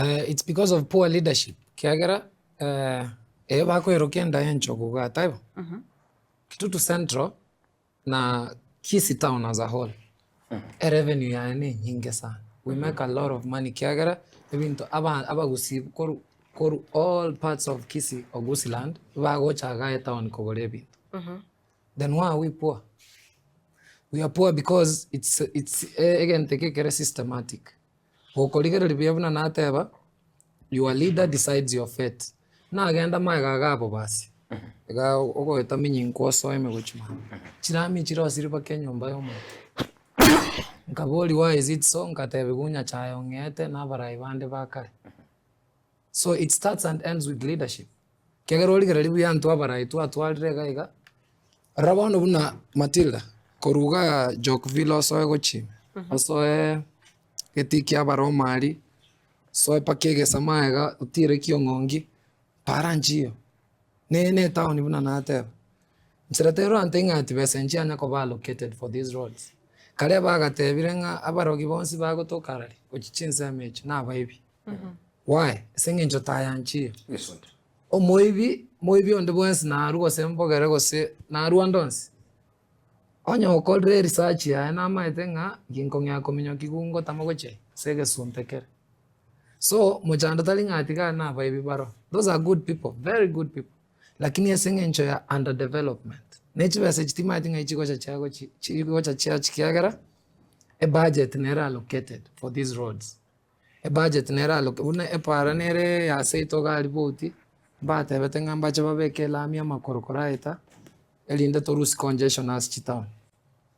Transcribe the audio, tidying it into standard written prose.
It's because of poor leadership. Kiagera bako erokenda encho kuga taibo. Kitutu Central na Kisii town as a whole. Revenue ya nyingi sana. We make a lot of money. Kiagera ebintu aba gusi koru all parts of Kisii or Gusii land bago chaga town kogole bintu. Then why are we poor? We are poor because it's again tekekere systematic. Okoligere libiyabuna nateba, your leader decides your fate. Na agenda magaga abo basi. Ega oko etaminyi nkoso eme gochuma. Chirami chiro siriba kenyomba yomo. Nkaboli why is it so nkatebe gunya chayo ngete na barai bande bakare. So it starts and ends with leadership. Kegero oligere libuya ntwa barai tu atwalire gaiga. Rabono buna Matilda koruga Jokville so gochi. So ketikia baromari so pakege samaega utire kiongongi paranjio nene town buna nate mseratero antenga ati besenjia nako ba allocated for these roads kale bagatebirenga abarogi bonsi bagotokarari ochichinza mechi na baibi why sengenjo tayanchi o moibi onde bonsi na rugo sembo gerego se na ruandonsi onyo okodre research ya na maetenga ginkongya kominyo kigungo tamagoche sege suntekere so mojanda talinga atika na baibi baro those are good people, very good people, lakini esengencho ya under development nechiwe sechitima atinga ichiko cha chago chiko cha chikiagara a budget nera allocated for these roads, a budget nera una e para nere ya seito gali boti bate betenga mbache babeke la mia makorokoraita elinda torusi congestion as chitown.